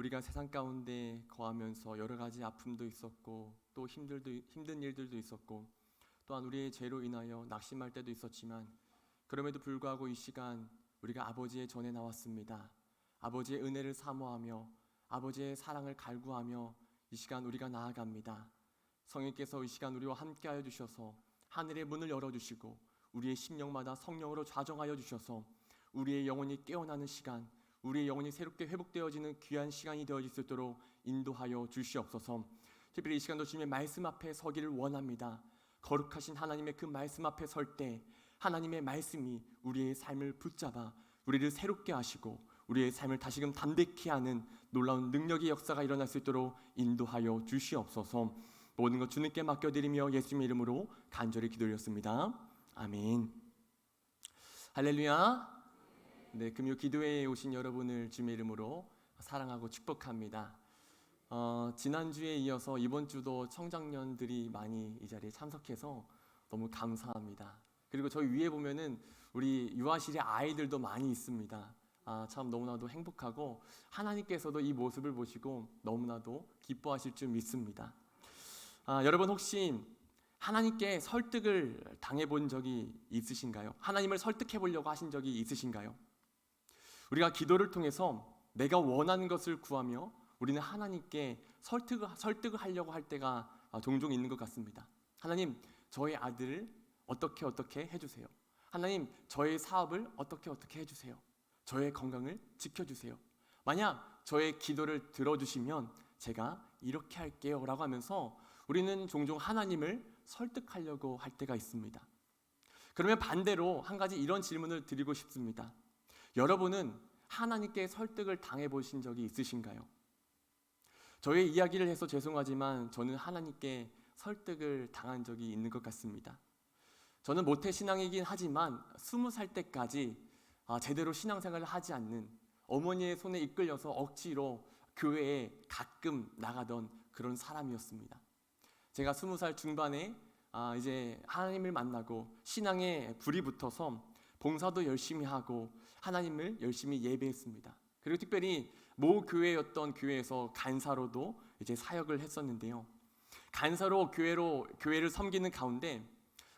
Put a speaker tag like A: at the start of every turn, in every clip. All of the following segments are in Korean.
A: 우리가 세상 가운데 거하면서 여러 가지 아픔도 있었고 또 힘든 일들도 있었고 또한 우리의 죄로 인하여 낙심할 때도 있었지만 그럼에도 불구하고 이 시간 우리가 아버지의 전에 나왔습니다. 아버지의 은혜를 사모하며 아버지의 사랑을 갈구하며 이 시간 우리가 나아갑니다. 성령께서 이 시간 우리와 함께하여 주셔서 하늘의 문을 열어주시고 우리의 심령마다 성령으로 좌정하여 주셔서 우리의 영혼이 깨어나는 시간, 우리의 영혼이 새롭게 회복되어지는 귀한 시간이 되어질 수 있도록 인도하여 주시옵소서. 특별히 이 시간도 주님의 말씀 앞에 서기를 원합니다. 거룩하신 하나님의 그 말씀 앞에 설 때 하나님의 말씀이 우리의 삶을 붙잡아 우리를 새롭게 하시고 우리의 삶을 다시금 담백히 하는 놀라운 능력의 역사가 일어날 수 있도록 인도하여 주시옵소서. 모든 것 주님께 맡겨드리며 예수님의 이름으로 간절히 기도드렸습니다. 아멘. 할렐루야. 네, 금요 기도회에 오신 여러분을 주님의 이름으로 사랑하고 축복합니다. 지난주에 이어서 이번 주도 청장년들이 많이 이 자리에 참석해서 너무 감사합니다. 그리고 저희 위에 보면은 우리 유아실의 아이들도 많이 있습니다. 참 너무나도 행복하고 하나님께서도 이 모습을 보시고 너무나도 기뻐하실 줄 믿습니다. 여러분 혹시 하나님께 설득을 당해본 적이 있으신가요? 하나님을 설득해 보려고 하신 적이 있으신가요? 우리가 기도를 통해서 내가 원하는 것을 구하며 우리는 하나님께 설득을 하려고 할 때가 종종 있는 것 같습니다. 하나님, 저의 아들을 어떻게 해주세요. 하나님, 저의 사업을 어떻게 해주세요. 저의 건강을 지켜주세요. 만약 저의 기도를 들어주시면 제가 이렇게 할게요 라고 하면서 우리는 종종 하나님을 설득하려고 할 때가 있습니다. 그러면 반대로 한 가지 이런 질문을 드리고 싶습니다. 여러분은 하나님께 설득을 당해보신 적이 있으신가요? 저의 이야기를 해서 죄송하지만 저는 하나님께 설득을 당한 적이 있는 것 같습니다. 저는 모태신앙이긴 하지만 20살 때까지 제대로 신앙생활을 하지 않는 어머니의 손에 이끌려서 억지로 교회에 가끔 나가던 그런 사람이었습니다. 제가 20살 중반에 이제 하나님을 만나고 신앙에 불이 붙어서 봉사도 열심히 하고 하나님을 열심히 예배했습니다. 그리고 특별히 모 교회였던 교회에서 간사로도 이제 사역을 했었는데요. 간사로 교회를 섬기는 가운데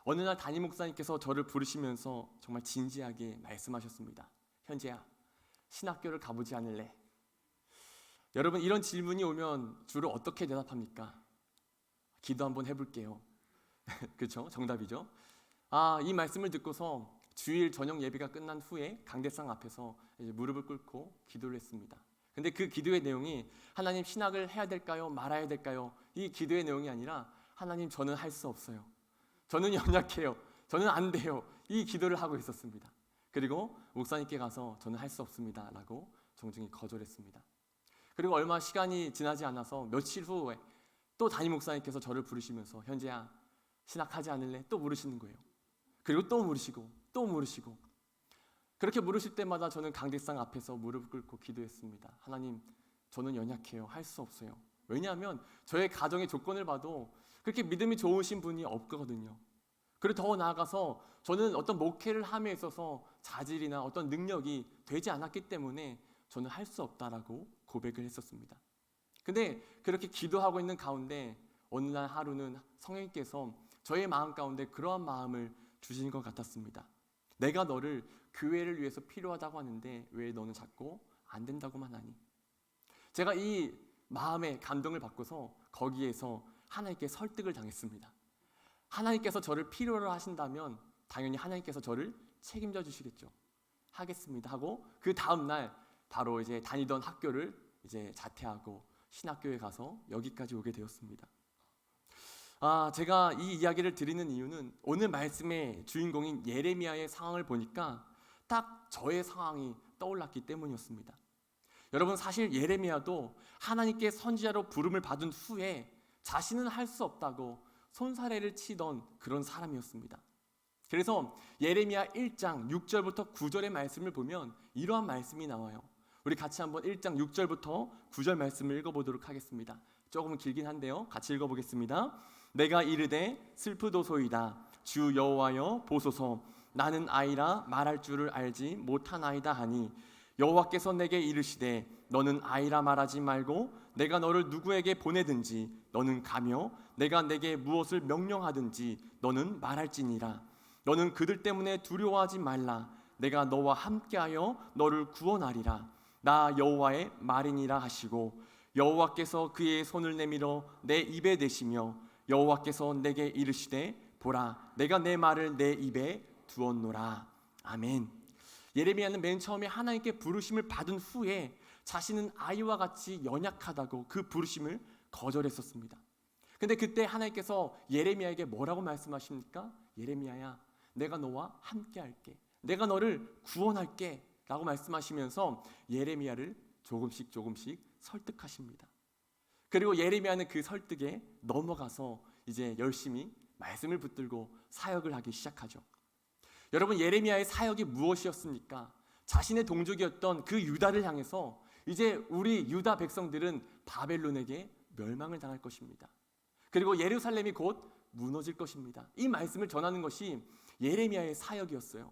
A: 어느 날 담임 목사님께서 저를 부르시면서 정말 진지하게 말씀하셨습니다. 현재야, 신학교를 가보지 않을래? 여러분, 이런 질문이 오면 주로 어떻게 대답합니까? 기도 한번 해볼게요. 그렇죠? 정답이죠. 이 말씀을 듣고서 주일 저녁 예배가 끝난 후에 강대상 앞에서 이제 무릎을 꿇고 기도를 했습니다. 근데 그 기도의 내용이 하나님, 신학을 해야 될까요? 말아야 될까요? 이 기도의 내용이 아니라 하나님, 저는 할 수 없어요. 저는 연약해요. 저는 안 돼요. 이 기도를 하고 있었습니다. 그리고 목사님께 가서 저는 할 수 없습니다 라고 정중히 거절했습니다. 그리고 얼마 시간이 지나지 않아서 며칠 후에 또 담임 목사님께서 저를 부르시면서 현재야, 신학하지 않을래? 또 물으시는 거예요. 그리고 또 물으시고 그렇게 물으실 때마다 저는 강대상 앞에서 무릎을 꿇고 기도했습니다. 하나님, 저는 연약해요. 할 수 없어요. 왜냐하면 저의 가정의 조건을 봐도 그렇게 믿음이 좋으신 분이 없거든요. 그리고 더 나아가서 저는 어떤 목회를 함에 있어서 자질이나 어떤 능력이 되지 않았기 때문에 저는 할 수 없다라고 고백을 했었습니다. 근데 그렇게 기도하고 있는 가운데 어느 날 하루는 성령님께서 저의 마음 가운데 그러한 마음을 주신 것 같았습니다. 내가 너를 교회를 위해서 필요하다고 하는데 왜 너는 자꾸 안 된다고만 하니? 제가 이 마음의 감동을 받고서 거기에서 하나님께 설득을 당했습니다. 하나님께서 저를 필요로 하신다면 당연히 하나님께서 저를 책임져 주시겠죠. 하겠습니다 하고 그 다음 날 바로 이제 다니던 학교를 이제 자퇴하고 신학교에 가서 여기까지 오게 되었습니다. 제가 이 이야기를 드리는 이유는 오늘 말씀의 주인공인 예레미야의 상황을 보니까 딱 저의 상황이 떠올랐기 때문이었습니다. 여러분, 사실 예레미야도 하나님께 선지자로 부름을 받은 후에 자신은 할 수 없다고 손사래를 치던 그런 사람이었습니다. 그래서 예레미야 1장 6절부터 9절의 말씀을 보면 이러한 말씀이 나와요. 우리 같이 한번 1장 6절부터 9절 말씀을 읽어보도록 하겠습니다. 조금 길긴 한데요, 같이 읽어보겠습니다. 내가 이르되 슬프도소이다. 주 여호와여 보소서. 나는 아이라 말할 줄을 알지 못하나이다 하니 여호와께서 내게 이르시되 너는 아이라 말하지 말고 내가 너를 누구에게 보내든지 너는 가며 내가 내게 무엇을 명령하든지 너는 말할지니라. 너는 그들 때문에 두려워하지 말라. 내가 너와 함께하여 너를 구원하리라. 나 여호와의 말이니라 하시고 여호와께서 그의 손을 내밀어 내 입에 대시며 여호와께서 내게 이르시되 보라 내가 내 말을 내 입에 두었노라. 아멘. 예레미야는 맨 처음에 하나님께 부르심을 받은 후에 자신은 아이와 같이 연약하다고 그 부르심을 거절했었습니다. 근데 그때 하나님께서 예레미야에게 뭐라고 말씀하십니까? 예레미야야, 내가 너와 함께 할게. 내가 너를 구원할게 라고 말씀하시면서 예레미야를 조금씩 설득하십니다. 그리고 예레미야는 그 설득에 넘어가서 이제 열심히 말씀을 붙들고 사역을 하기 시작하죠. 여러분, 예레미야의 사역이 무엇이었습니까? 자신의 동족이었던 그 유다를 향해서 이제 우리 유다 백성들은 바벨론에게 멸망을 당할 것입니다. 그리고 예루살렘이 곧 무너질 것입니다. 이 말씀을 전하는 것이 예레미야의 사역이었어요.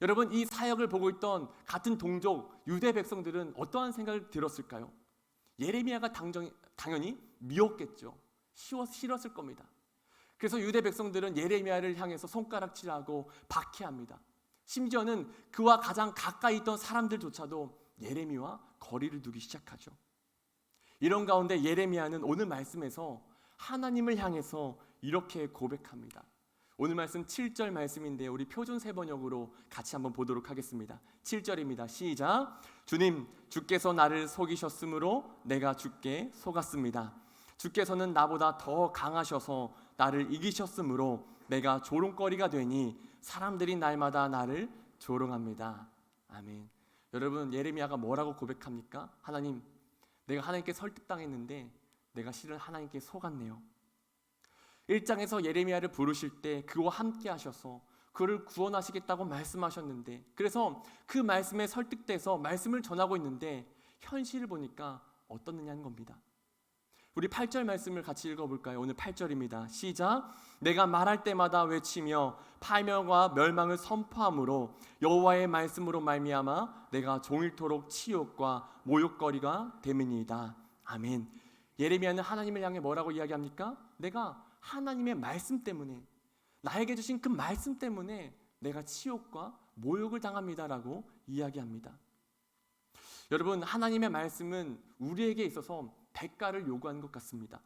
A: 여러분, 이 사역을 보고 있던 같은 동족 유대 백성들은 어떠한 생각을 들었을까요? 예레미야가 당연히 미웠겠죠. 싫었을 겁니다. 그래서 유대 백성들은 예레미야를 향해서 손가락질하고 박해합니다. 심지어는 그와 가장 가까이 있던 사람들조차도 예레미야와 거리를 두기 시작하죠. 이런 가운데 예레미야는 오늘 말씀에서 하나님을 향해서 이렇게 고백합니다. 오늘 말씀 7절 말씀인데 우리 표준 세번역으로 같이 한번 보도록 하겠습니다. 7절입니다. 시작. 주님, 주께서 나를 속이셨으므로 내가 주께 속았습니다. 주께서는 나보다 더 강하셔서 나를 이기셨으므로 내가 조롱거리가 되니 사람들이 날마다 나를 조롱합니다. 아멘. 여러분, 예레미야가 뭐라고 고백합니까? 하나님, 내가 하나님께 설득당했는데 내가 실은 하나님께 속았네요. 1장에서 예레미야를 부르실 때 그와 함께 하셔서 그를 구원하시겠다고 말씀하셨는데, 그래서 그 말씀에 설득돼서 말씀을 전하고 있는데 현실을 보니까 어떻느냐는 겁니다. 우리 8절 말씀을 같이 읽어볼까요? 오늘 8절입니다. 시작. 내가 말할 때마다 외치며 파멸과 멸망을 선포함으로 여호와의 말씀으로 말미암아 내가 종일토록 치욕과 모욕거리가 됨이니이다. 아멘. 예레미야는 하나님을 향해 뭐라고 이야기합니까? 내가 하나님의 말씀 때문에, 나에게 주신 그 말씀 때문에 내가 치욕과 모욕을 당합니다라고 이야기합니다. 여러분, 하나님의 말씀은 우리에게 있어서 대가를 요구하는 것 같습니다.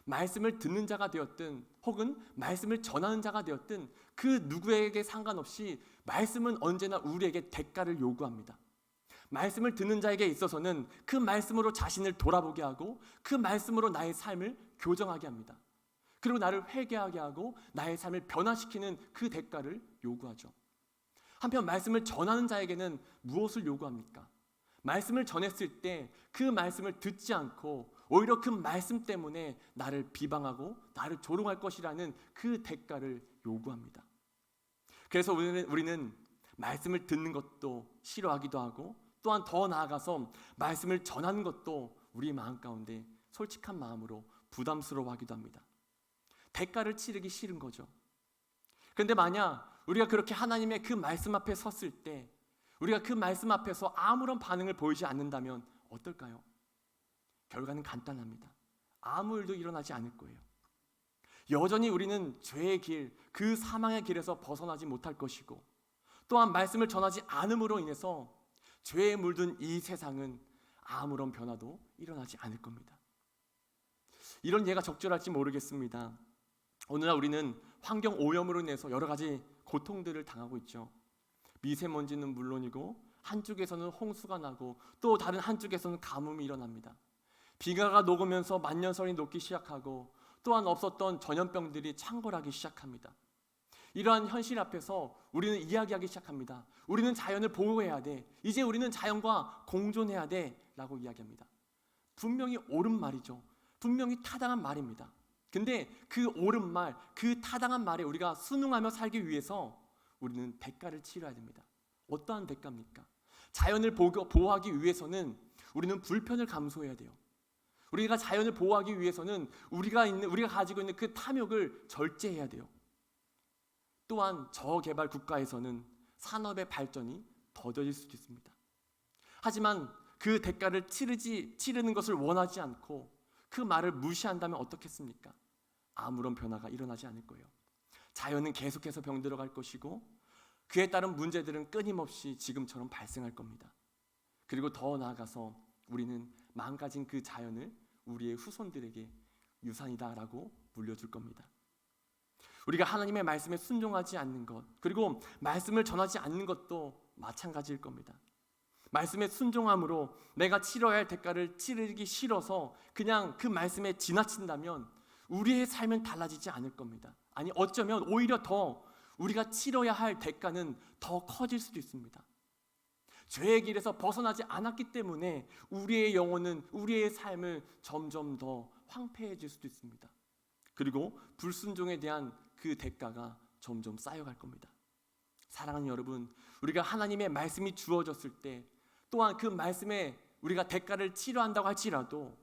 A: 말씀을 듣는 자가 되었든 혹은 말씀을 전하는 자가 되었든 그 누구에게 상관없이 말씀은 언제나 우리에게 대가를 요구합니다. 말씀을 듣는 자에게 있어서는 그 말씀으로 자신을 돌아보게 하고 그 말씀으로 나의 삶을 교정하게 합니다. 그리고 나를 회개하게 하고 나의 삶을 변화시키는 그 대가를 요구하죠. 한편 말씀을 전하는 자에게는 무엇을 요구합니까? 말씀을 전했을 때 그 말씀을 듣지 않고 오히려 그 말씀 때문에 나를 비방하고 나를 조롱할 것이라는 그 대가를 요구합니다. 그래서 우리는 말씀을 듣는 것도 싫어하기도 하고 또한 더 나아가서 말씀을 전하는 것도 우리 마음 가운데 솔직한 마음으로 부담스러워하기도 합니다. 대가를 치르기 싫은 거죠. 그런데 만약 우리가 그렇게 하나님의 그 말씀 앞에 섰을 때 우리가 그 말씀 앞에서 아무런 반응을 보이지 않는다면 어떨까요? 결과는 간단합니다. 아무 일도 일어나지 않을 거예요. 여전히 우리는 죄의 길, 그 사망의 길에서 벗어나지 못할 것이고 또한 말씀을 전하지 않음으로 인해서 죄에 물든 이 세상은 아무런 변화도 일어나지 않을 겁니다. 이런 예가 적절할지 모르겠습니다. 오늘날 우리는 환경 오염으로 인해서 여러 가지 고통들을 당하고 있죠. 미세먼지는 물론이고 한쪽에서는 홍수가 나고 또 다른 한쪽에서는 가뭄이 일어납니다. 비가가 녹으면서 만년설이 녹기 시작하고 또한 없었던 전염병들이 창궐하기 시작합니다. 이러한 현실 앞에서 우리는 이야기하기 시작합니다. 우리는 자연을 보호해야 돼. 이제 우리는 자연과 공존해야 돼 라고 이야기합니다. 분명히 옳은 말이죠. 분명히 타당한 말입니다. 근데 그 옳은 말, 그 타당한 말에 우리가 순응하며 살기 위해서 우리는 대가를 치러야 됩니다. 어떠한 대가입니까? 자연을 보호하기 위해서는 우리는 불편을 감수해야 돼요. 우리가 자연을 보호하기 위해서는 우리가 가지고 있는 그 탐욕을 절제해야 돼요. 또한 저개발 국가에서는 산업의 발전이 더뎌질 수도 있습니다. 하지만 그 대가를 치르는 것을 원하지 않고 그 말을 무시한다면 어떻겠습니까? 아무런 변화가 일어나지 않을 거예요. 자연은 계속해서 병들어갈 것이고 그에 따른 문제들은 끊임없이 지금처럼 발생할 겁니다. 그리고 더 나아가서 우리는 망가진 그 자연을 우리의 후손들에게 유산이다라고 물려줄 겁니다. 우리가 하나님의 말씀에 순종하지 않는 것, 그리고 말씀을 전하지 않는 것도 마찬가지일 겁니다. 말씀에 순종함으로 내가 치러야 할 대가를 치르기 싫어서 그냥 그 말씀에 지나친다면 우리의 삶은 달라지지 않을 겁니다. 아니, 어쩌면 오히려 더 우리가 치러야 할 대가는 더 커질 수도 있습니다. 죄의 길에서 벗어나지 않았기 때문에 우리의 영혼은, 우리의 삶을 점점 더 황폐해질 수도 있습니다. 그리고 불순종에 대한 그 대가가 점점 쌓여갈 겁니다. 사랑하는 여러분, 우리가 하나님의 말씀이 주어졌을 때 또한 그 말씀에 우리가 대가를 치러한다고 할지라도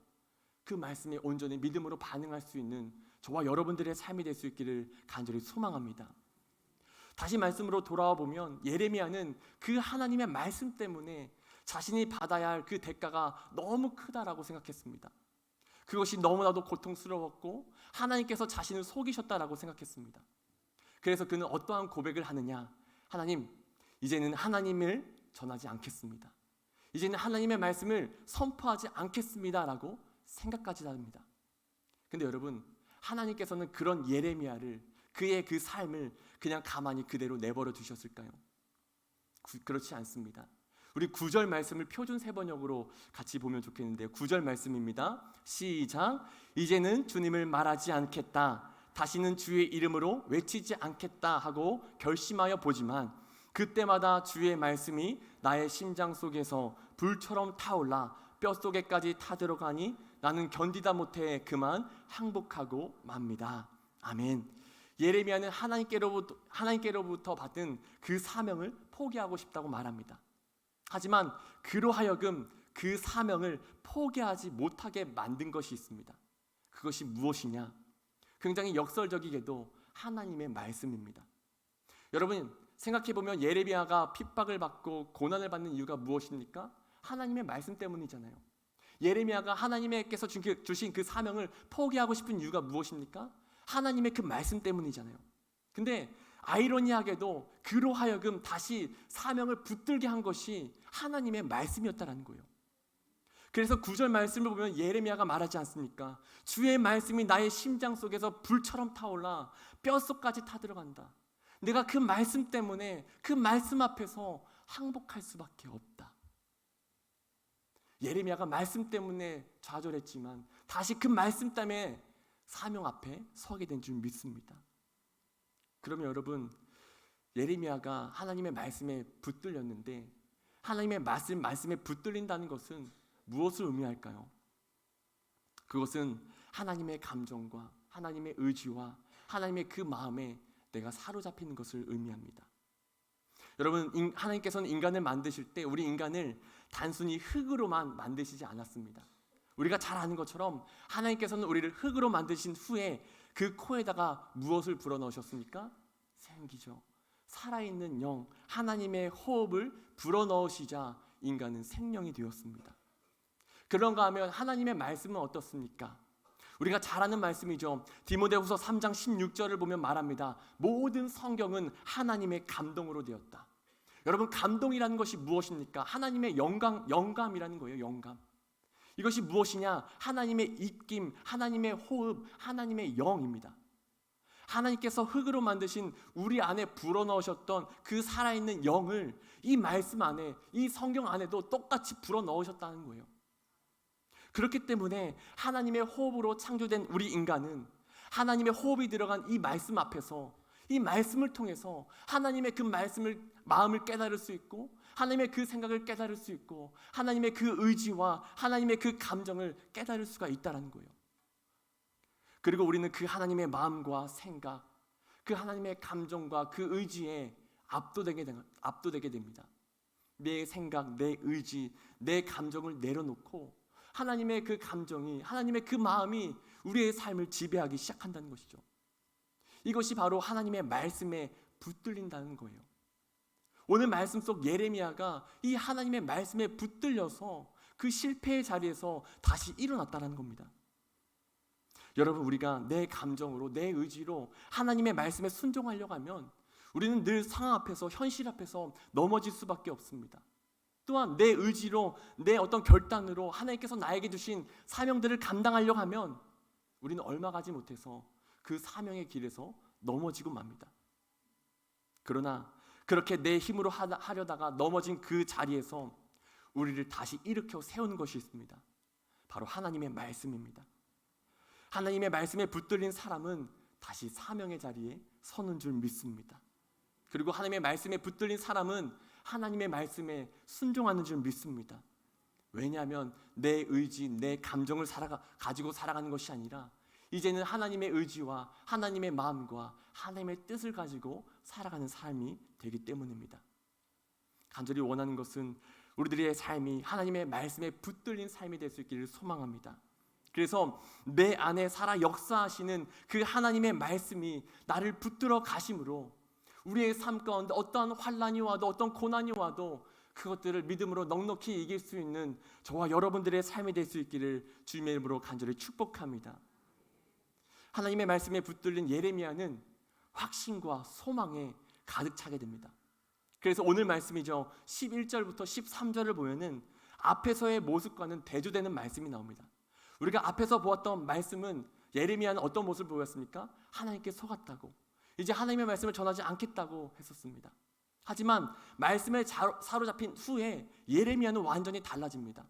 A: 그 말씀에 온전히 믿음으로 반응할 수 있는 저와 여러분들의 삶이 될 수 있기를 간절히 소망합니다. 다시 말씀으로 돌아와 보면 예레미야는 그 하나님의 말씀 때문에 자신이 받아야 할 그 대가가 너무 크다라고 생각했습니다. 그것이 너무나도 고통스러웠고 하나님께서 자신을 속이셨다라고 생각했습니다. 그래서 그는 어떠한 고백을 하느냐? 하나님, 이제는 하나님을 전하지 않겠습니다. 이제는 하나님의 말씀을 선포하지 않겠습니다라고 생각까지 합니다. 근데 여러분, 하나님께서는 그런 예레미야를, 그의 그 삶을 그냥 가만히 그대로 내버려 두셨을까요? 그렇지 않습니다. 우리 9절 말씀을 표준 세번역으로 같이 보면 좋겠는데요. 9절 말씀입니다. 시작. 이제는 주님을 말하지 않겠다, 다시는 주의 이름으로 외치지 않겠다 하고 결심하여 보지만 그때마다 주의 말씀이 나의 심장 속에서 불처럼 타올라 뼛속에까지 타들어가니 나는 견디다 못해 그만 항복하고 맙니다. 아멘. 예레미야는 하나님께로부터 받은 그 사명을 포기하고 싶다고 말합니다. 하지만 그로 하여금 그 사명을 포기하지 못하게 만든 것이 있습니다. 그것이 무엇이냐? 굉장히 역설적이게도 하나님의 말씀입니다. 여러분, 생각해보면 예레미야가 핍박을 받고 고난을 받는 이유가 무엇입니까? 하나님의 말씀 때문이잖아요. 예레미야가 하나님께서 주신 그 사명을 포기하고 싶은 이유가 무엇입니까? 하나님의 그 말씀 때문이잖아요. 근데 아이러니하게도 그로 하여금 다시 사명을 붙들게 한 것이 하나님의 말씀이었다는 거예요. 그래서 9절 말씀을 보면 예레미야가 말하지 않습니까? 주의 말씀이 나의 심장 속에서 불처럼 타올라 뼛속까지 타들어간다. 내가 그 말씀 때문에 그 말씀 앞에서 항복할 수밖에 없다. 예레미야가 말씀 때문에 좌절했지만 다시 그 말씀 때문에 사명 앞에 서게 된 줄 믿습니다. 그러면 여러분, 예레미야가 하나님의 말씀에 붙들렸는데 하나님의 말씀에 붙들린다는 것은 무엇을 의미할까요? 그것은 하나님의 감정과 하나님의 의지와 하나님의 그 마음에 내가 사로잡히는 것을 의미합니다. 여러분, 하나님께서는 인간을 만드실 때 우리 인간을 단순히 흙으로만 만드시지 않았습니다. 우리가 잘 아는 것처럼 하나님께서는 우리를 흙으로 만드신 후에 그 코에다가 무엇을 불어넣으셨습니까? 생기죠. 살아있는 영, 하나님의 호흡을 불어넣으시자 인간은 생명이 되었습니다. 그런가 하면 하나님의 말씀은 어떻습니까? 우리가 잘 아는 말씀이죠. 디모데후서 3장 16절을 보면 말합니다. 모든 성경은 하나님의 감동으로 되었다. 여러분, 감동이라는 것이 무엇입니까? 하나님의 영감이라는 거예요. 영감. 이것이 무엇이냐? 하나님의 입김, 하나님의 호흡, 하나님의 영입니다. 하나님께서 흙으로 만드신 우리 안에 불어넣으셨던 그 살아있는 영을 이 말씀 안에, 이 성경 안에도 똑같이 불어넣으셨다는 거예요. 그렇기 때문에 하나님의 호흡으로 창조된 우리 인간은 하나님의 호흡이 들어간 이 말씀 앞에서, 이 말씀을 통해서 하나님의 그 마음을 깨달을 수 있고 하나님의 그 생각을 깨달을 수 있고 하나님의 그 의지와 하나님의 그 감정을 깨달을 수가 있다는 거예요. 그리고 우리는 그 하나님의 마음과 생각, 그 하나님의 감정과 그 의지에 압도되게 됩니다. 내 생각, 내 의지, 내 감정을 내려놓고 하나님의 그 감정이, 하나님의 그 마음이 우리의 삶을 지배하기 시작한다는 것이죠. 이것이 바로 하나님의 말씀에 붙들린다는 거예요. 오늘 말씀 속 예레미야가 이 하나님의 말씀에 붙들려서 그 실패의 자리에서 다시 일어났다는 겁니다. 여러분, 우리가 내 감정으로, 내 의지로 하나님의 말씀에 순종하려고 하면 우리는 늘 상황 앞에서, 현실 앞에서 넘어질 수밖에 없습니다. 또한 내 의지로, 내 어떤 결단으로 하나님께서 나에게 주신 사명들을 감당하려고 하면 우리는 얼마 가지 못해서 그 사명의 길에서 넘어지고 맙니다. 그러나 그렇게 내 힘으로 하려다가 넘어진 그 자리에서 우리를 다시 일으켜 세우는 것이 있습니다. 바로 하나님의 말씀입니다. 하나님의 말씀에 붙들린 사람은 다시 사명의 자리에 서는 줄 믿습니다. 그리고 하나님의 말씀에 붙들린 사람은 하나님의 말씀에 순종하는 줄 믿습니다. 왜냐하면 내 의지, 내 감정을 가지고 살아가는 것이 아니라 이제는 하나님의 의지와 하나님의 마음과 하나님의 뜻을 가지고 살아가는 삶이 되기 때문입니다. 간절히 원하는 것은 우리들의 삶이 하나님의 말씀에 붙들린 삶이 될 수 있기를 소망합니다. 그래서 내 안에 살아 역사하시는 그 하나님의 말씀이 나를 붙들어 가심으로 우리의 삶 가운데 어떠한 환난이 와도 어떤 고난이 와도 그것들을 믿음으로 넉넉히 이길 수 있는 저와 여러분들의 삶이 될 수 있기를 주님의 이름으로 간절히 축복합니다. 하나님의 말씀에 붙들린 예레미야는 확신과 소망에 가득 차게 됩니다. 그래서 오늘 말씀이죠. 11절부터 13절을 보면은 앞에서의 모습과는 대조되는 말씀이 나옵니다. 우리가 앞에서 보았던 말씀은 예레미야는 어떤 모습을 보였습니까? 하나님께 속았다고, 이제 하나님의 말씀을 전하지 않겠다고 했었습니다. 하지만 말씀에 사로잡힌 후에 예레미야는 완전히 달라집니다.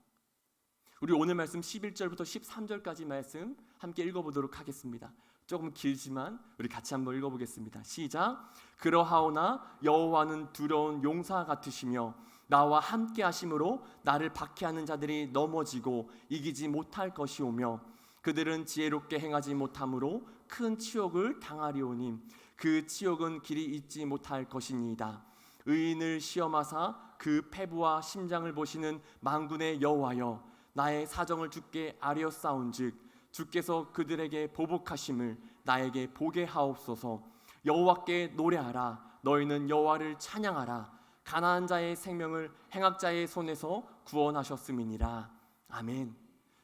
A: 우리 오늘 말씀 11절부터 13절까지 말씀 함께 읽어보도록 하겠습니다. 조금 길지만 우리 같이 한번 읽어보겠습니다. 시작. 그러하오나 여호와는 두려운 용사 같으시며 나와 함께 하심으로 나를 박해하는 자들이 넘어지고 이기지 못할 것이오며 그들은 지혜롭게 행하지 못함으로 큰 치욕을 당하리오니 그 치욕은 길이 잊지 못할 것이니이다. 의인을 시험하사 그 패부와 심장을 보시는 만군의 여호와여, 나의 사정을 주께 아뢰었사온즉 주께서 그들에게 보복하심을 나에게 보게 하옵소서. 여호와께 노래하라. 너희는 여호와를 찬양하라. 가난한 자의 생명을 행악자의 손에서 구원하셨음이니라. 아멘.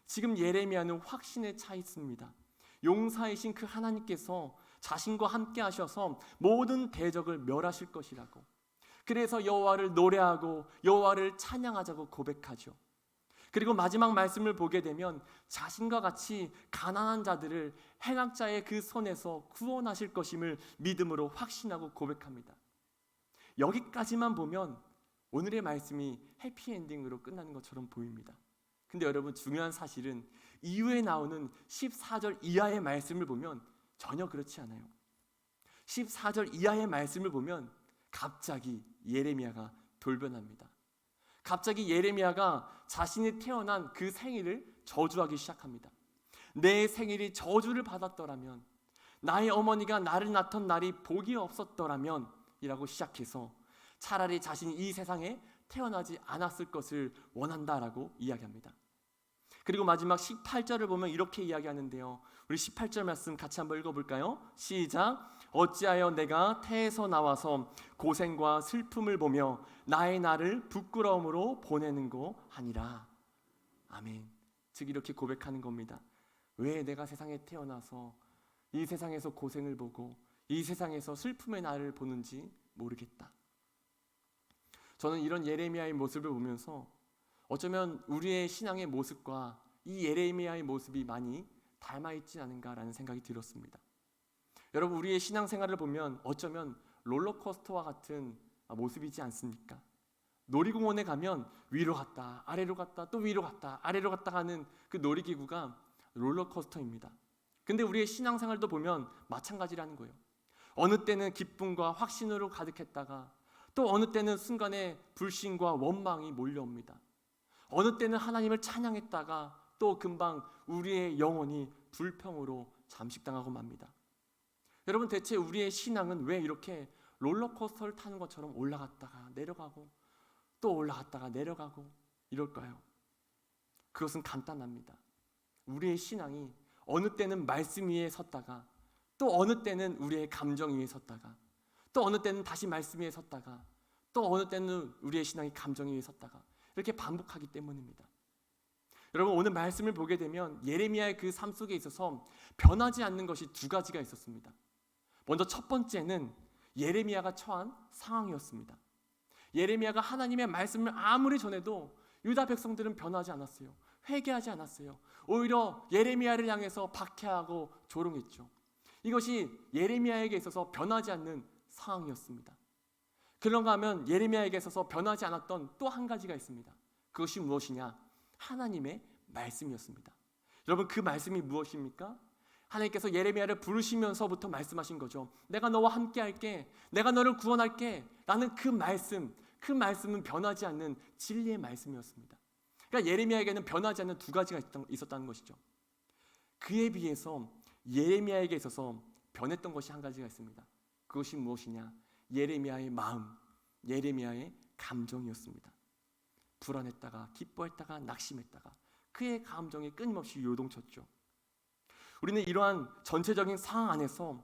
A: 지금 예레미야는 확신에 차 있습니다. 용사이신 그 하나님께서 자신과 함께 하셔서 모든 대적을 멸하실 것이라고. 그래서 여호와를 노래하고 여호와를 찬양하자고 고백하죠. 그리고 마지막 말씀을 보게 되면 자신과 같이 가난한 자들을 행악자의 그 손에서 구원하실 것임을 믿음으로 확신하고 고백합니다. 여기까지만 보면 오늘의 말씀이 해피엔딩으로 끝나는 것처럼 보입니다. 근데 여러분, 중요한 사실은 이후에 나오는 14절 이하의 말씀을 보면 전혀 그렇지 않아요. 14절 이하의 말씀을 보면 갑자기 예레미야가 돌변합니다. 갑자기 예레미야가 자신이 태어난 그 생일을 저주하기 시작합니다. 내 생일이 저주를 받았더라면, 나의 어머니가 나를 낳던 날이 복이 없었더라면 이라고 시작해서 차라리 자신이 이 세상에 태어나지 않았을 것을 원한다라고 이야기합니다. 그리고 마지막 18절을 보면 이렇게 이야기하는데요. 우리 18절 말씀 같이 한번 읽어볼까요? 시작. 어찌하여 내가 태에서 나와서 고생과 슬픔을 보며 나의 날을 부끄러움으로 보내는고 하니라. 아멘. 즉 이렇게 고백하는 겁니다. 왜 내가 세상에 태어나서 이 세상에서 고생을 보고 이 세상에서 슬픔의 날을 보는지 모르겠다. 저는 이런 예레미야의 모습을 보면서 어쩌면 우리의 신앙의 모습과 이 예레미야의 모습이 많이 닮아있지 않은가라는 생각이 들었습니다. 여러분, 우리의 신앙생활을 보면 어쩌면 롤러코스터와 같은 모습이지 않습니까? 놀이공원에 가면 위로 갔다 아래로 갔다 또 위로 갔다 아래로 갔다 하는 그 놀이기구가 롤러코스터입니다. 근데 우리의 신앙생활도 보면 마찬가지라는 거예요. 어느 때는 기쁨과 확신으로 가득했다가 또 어느 때는 순간에 불신과 원망이 몰려옵니다. 어느 때는 하나님을 찬양했다가 또 금방 우리의 영혼이 불평으로 잠식당하고 맙니다. 여러분, 대체 우리의 신앙은 왜 이렇게 롤러코스터를 타는 것처럼 올라갔다가 내려가고 또 올라갔다가 내려가고 이럴까요? 그것은 간단합니다. 우리의 신앙이 어느 때는 말씀 위에 섰다가 또 어느 때는 우리의 감정 위에 섰다가 또 어느 때는 다시 말씀 위에 섰다가 또 어느 때는 우리의 신앙이 감정 위에 섰다가 이렇게 반복하기 때문입니다. 여러분, 오늘 말씀을 보게 되면 예레미야의 그 삶 속에 있어서 변하지 않는 것이 두 가지가 있었습니다. 먼저 첫 번째는 예레미야가 처한 상황이었습니다. 예레미야가 하나님의 말씀을 아무리 전해도 유다 백성들은 변하지 않았어요. 회개하지 않았어요. 오히려 예레미야를 향해서 박해하고 조롱했죠. 이것이 예레미야에게 있어서 변하지 않는 상황이었습니다. 그런가 하면 예레미야에게 있어서 변하지 않았던 또 한 가지가 있습니다. 그것이 무엇이냐? 하나님의 말씀이었습니다. 여러분, 그 말씀이 무엇입니까? 하나님께서 예레미야를 부르시면서부터 말씀하신 거죠. 내가 너와 함께 할게. 내가 너를 구원할게. 라는 그 말씀은 변하지 않는 진리의 말씀이었습니다. 그러니까 예레미야에게는 변하지 않는 두 가지가 있었다는 것이죠. 그에 비해서 예레미야에게 있어서 변했던 것이 한 가지가 있습니다. 그것이 무엇이냐? 예레미야의 마음, 예레미야의 감정이었습니다. 불안했다가 기뻐했다가 낙심했다가 그의 감정이 끊임없이 요동쳤죠. 우리는 이러한 전체적인 상황 안에서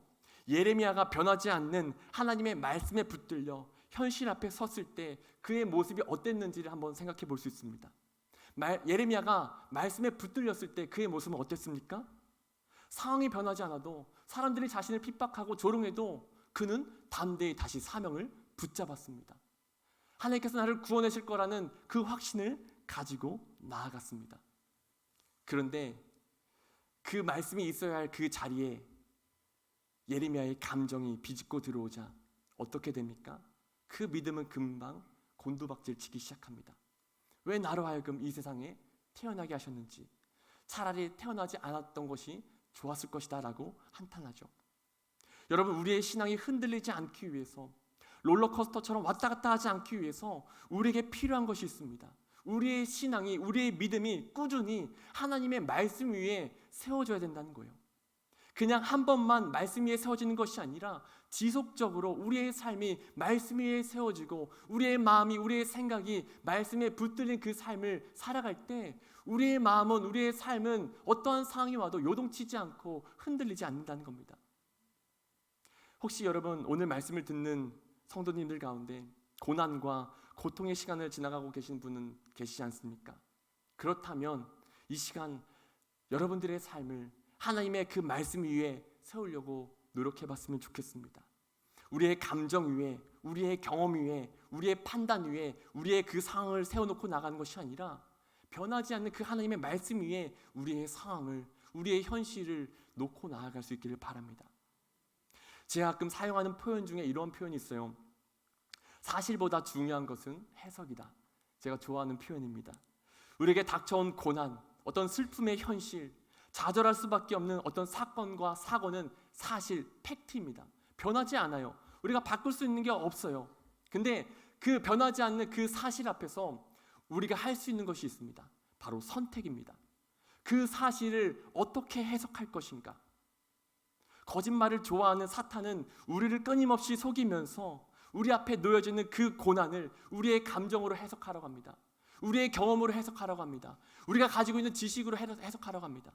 A: 예레미야가 변하지 않는 하나님의 말씀에 붙들려 현실 앞에 섰을 때 그의 모습이 어땠는지를 한번 생각해 볼 수 있습니다. 예레미야가 말씀에 붙들렸을 때 그의 모습은 어땠습니까? 상황이 변하지 않아도 사람들이 자신을 핍박하고 조롱해도 그는 담대히 다시 사명을 붙잡았습니다. 하나님께서 나를 구원하실 거라는 그 확신을 가지고 나아갔습니다. 그런데 그 말씀이 있어야 할 그 자리에 예레미야의 감정이 비집고 들어오자 어떻게 됩니까? 그 믿음은 금방 곤두박질 치기 시작합니다. 왜 나로 하여금 이 세상에 태어나게 하셨는지, 차라리 태어나지 않았던 것이 좋았을 것이다 라고 한탄하죠. 여러분, 우리의 신앙이 흔들리지 않기 위해서, 롤러코스터처럼 왔다 갔다 하지 않기 위해서 우리에게 필요한 것이 있습니다. 우리의 신앙이, 우리의 믿음이 꾸준히 하나님의 말씀 위에 세워져야 된다는 거예요. 그냥 한 번만 말씀 위에 세워지는 것이 아니라 지속적으로 우리의 삶이 말씀 위에 세워지고 우리의 마음이, 우리의 생각이 말씀에 붙들린 그 삶을 살아갈 때 우리의 마음은, 우리의 삶은 어떠한 상황이 와도 요동치지 않고 흔들리지 않는다는 겁니다. 혹시 여러분, 오늘 말씀을 듣는 성도님들 가운데 고난과 고통의 시간을 지나가고 계신 분은 계시지 않습니까? 그렇다면 이 시간 여러분들의 삶을 하나님의 그 말씀 위에 세우려고 노력해봤으면 좋겠습니다. 우리의 감정 위에, 우리의 경험 위에, 우리의 판단 위에 우리의 그 상황을 세워놓고 나가는 것이 아니라 변하지 않는 그 하나님의 말씀 위에 우리의 상황을, 우리의 현실을 놓고 나아갈 수 있기를 바랍니다. 제가 가끔 사용하는 표현 중에 이런 표현이 있어요. 사실보다 중요한 것은 해석이다. 제가 좋아하는 표현입니다. 우리에게 닥쳐온 고난, 어떤 슬픔의 현실, 좌절할 수밖에 없는 어떤 사건과 사고는 사실, 팩트입니다. 변하지 않아요. 우리가 바꿀 수 있는 게 없어요. 근데 그 변하지 않는 그 사실 앞에서 우리가 할 수 있는 것이 있습니다. 바로 선택입니다. 그 사실을 어떻게 해석할 것인가? 거짓말을 좋아하는 사탄은 우리를 끊임없이 속이면서 우리 앞에 놓여지는 그 고난을 우리의 감정으로 해석하려고 합니다. 우리의 경험으로 해석하려고 합니다. 우리가 가지고 있는 지식으로 해석하려고 합니다.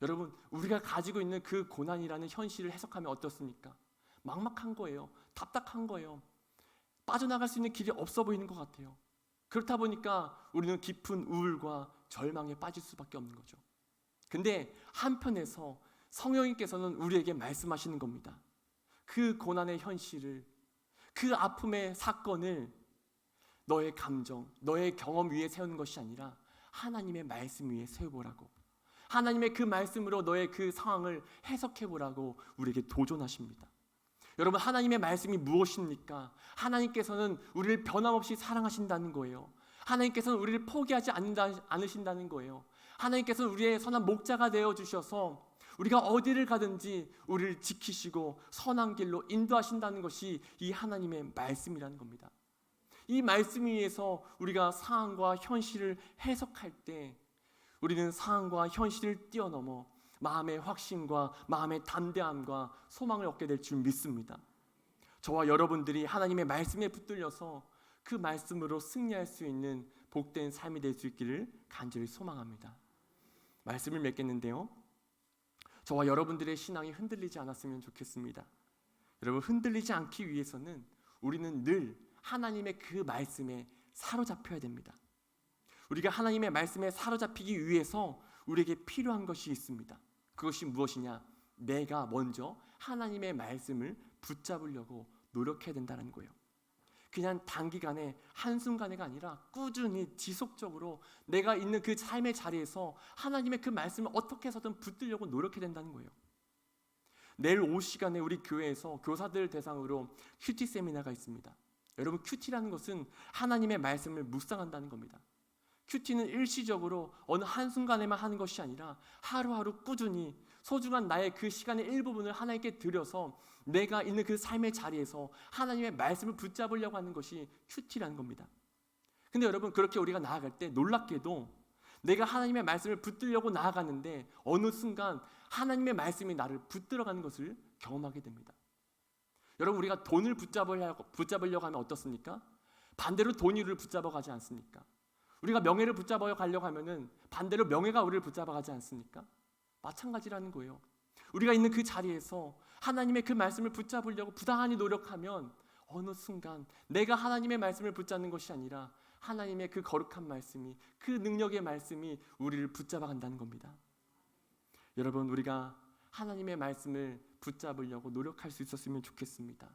A: 여러분, 우리가 가지고 있는 그 고난이라는 현실을 해석하면 어떻습니까? 막막한 거예요. 답답한 거예요. 빠져나갈 수 있는 길이 없어 보이는 것 같아요. 그렇다 보니까 우리는 깊은 우울과 절망에 빠질 수밖에 없는 거죠. 근데 한편에서 성령님께서는 우리에게 말씀하시는 겁니다. 그 고난의 현실을, 그 아픔의 사건을 너의 감정, 너의 경험 위에 세우는 것이 아니라 하나님의 말씀 위에 세워보라고, 하나님의 그 말씀으로 너의 그 상황을 해석해보라고 우리에게 도전하십니다. 여러분, 하나님의 말씀이 무엇입니까? 하나님께서는 우리를 변함없이 사랑하신다는 거예요. 하나님께서는 우리를 포기하지 않으신다는 거예요. 하나님께서는 우리의 선한 목자가 되어주셔서 우리가 어디를 가든지 우리를 지키시고 선한 길로 인도하신다는 것이 이 하나님의 말씀이라는 겁니다. 이 말씀 위에서 우리가 상황과 현실을 해석할 때 우리는 상황과 현실을 뛰어넘어 마음의 확신과 마음의 담대함과 소망을 얻게 될 줄 믿습니다. 저와 여러분들이 하나님의 말씀에 붙들려서 그 말씀으로 승리할 수 있는 복된 삶이 될 수 있기를 간절히 소망합니다. 말씀을 맺겠는데요, 저와 여러분들의 신앙이 흔들리지 않았으면 좋겠습니다. 여러분, 흔들리지 않기 위해서는 우리는 늘 하나님의 그 말씀에 사로잡혀야 됩니다. 우리가 하나님의 말씀에 사로잡히기 위해서 우리에게 필요한 것이 있습니다. 그것이 무엇이냐? 내가 먼저 하나님의 말씀을 붙잡으려고 노력해야 된다는 거예요. 그냥 단기간에 한순간에가 아니라 꾸준히 지속적으로 내가 있는 그 삶의 자리에서 하나님의 그 말씀을 어떻게 해서든 붙들려고 노력해야 된다는 거예요. 내일 오후 시간에 우리 교회에서 교사들 대상으로 큐티 세미나가 있습니다. 여러분, 큐티라는 것은 하나님의 말씀을 묵상한다는 겁니다. 큐티는 일시적으로 어느 한순간에만 하는 것이 아니라 하루하루 꾸준히 소중한 나의 그 시간의 일부분을 하나님께 드려서 내가 있는 그 삶의 자리에서 하나님의 말씀을 붙잡으려고 하는 것이 큐티라는 겁니다. 근데 여러분, 그렇게 우리가 나아갈 때 놀랍게도 내가 하나님의 말씀을 붙들려고 나아가는데 어느 순간 하나님의 말씀이 나를 붙들어가는 것을 경험하게 됩니다. 여러분, 우리가 돈을 붙잡으려고 하면 어떻습니까? 반대로 돈이 우리를 붙잡아 가지 않습니까? 우리가 명예를 붙잡아 가려고 하면은 반대로 명예가 우리를 붙잡아 가지 않습니까? 마찬가지라는 거예요. 우리가 있는 그 자리에서 하나님의 그 말씀을 붙잡으려고 부단히 노력하면 어느 순간 내가 하나님의 말씀을 붙잡는 것이 아니라 하나님의 그 거룩한 말씀이, 그 능력의 말씀이 우리를 붙잡아 간다는 겁니다. 여러분, 우리가 하나님의 말씀을 붙잡으려고 노력할 수 있었으면 좋겠습니다.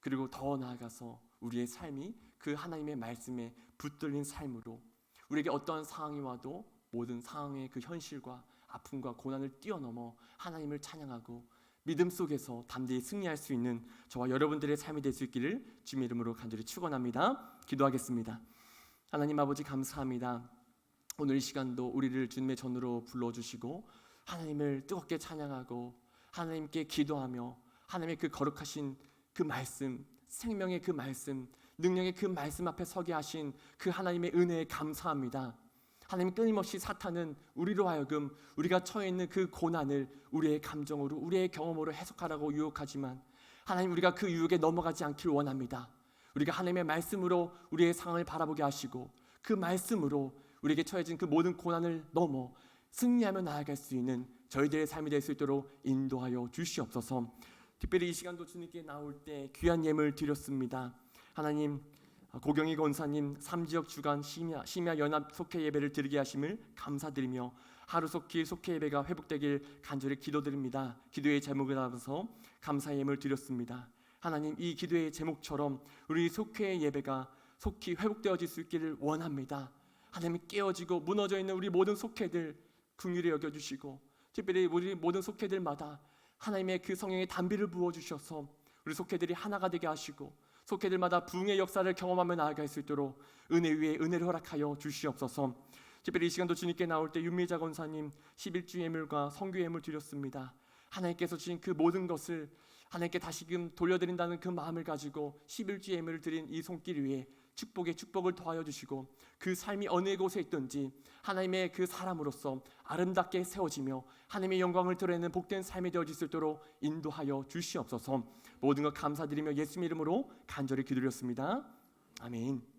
A: 그리고 더 나아가서 우리의 삶이 그 하나님의 말씀에 붙들린 삶으로 우리에게 어떠한 상황이 와도 모든 상황의 그 현실과 아픔과 고난을 뛰어넘어 하나님을 찬양하고 믿음 속에서 담대히 승리할 수 있는 저와 여러분들의 삶이 될 수 있기를 주님의 이름으로 간절히 축원합니다. 기도하겠습니다. 하나님 아버지, 감사합니다. 오늘 이 시간도 우리를 주님의 전으로 불러주시고 하나님을 뜨겁게 찬양하고 하나님께 기도하며 하나님의 그 거룩하신 그 말씀, 생명의 그 말씀, 능력의 그 말씀 앞에 서게 하신 그 하나님의 은혜에 감사합니다. 하나님, 끊임없이 사탄은 우리로 하여금 우리가 처해 있는 그 고난을 우리의 감정으로, 우리의 경험으로 해석하라고 유혹하지만 하나님, 우리가 그 유혹에 넘어가지 않길 원합니다. 우리가 하나님의 말씀으로 우리의 상황을 바라보게 하시고 그 말씀으로 우리에게 처해진 그 모든 고난을 넘어 승리하며 나아갈 수 있는 저희들의 삶이 될 수 있도록 인도하여 주시옵소서. 특별히 이 시간도 주님께 나올 때 귀한 예물 드렸습니다. 하나님, 고경희 권사님 3지역 주간 심야 연합 속회 예배를 드리게 하심을 감사드리며 하루속히 속회 예배가 회복되길 간절히 기도드립니다. 기도의 제목을 담아서 감사 예물 드렸습니다. 하나님, 이 기도의 제목처럼 우리 속회 예배가 속히 회복되어질 수 있기를 원합니다. 하나님, 깨어지고 무너져 있는 우리 모든 속회들 긍휼히 여겨주시고 특별히 우리 모든 속회들마다 하나님의 그 성령의 단비를 부어주셔서 우리 속회들이 하나가 되게 하시고 속회들마다 부흥의 역사를 경험하며 나아갈 수 있도록 은혜 위에 은혜를 허락하여 주시옵소서. 특별히 이 시간도 주님께 나올 때 윤미자 권사님 11주 예물과 성교 예물 드렸습니다. 하나님께서 주신 그 모든 것을 하나님께 다시금 돌려드린다는 그 마음을 가지고 11주 예물을 드린 이 손길 위에 축복에 축복을 더하여 주시고 그 삶이 어느 곳에 있든지 하나님의 그 사람으로서 아름답게 세워지며 하나님의 영광을 드러내는 복된 삶이 되어질 수 있도록 인도하여 주시옵소서. 모든 것 감사드리며 예수님 이름으로 간절히 기도드렸습니다. 아멘.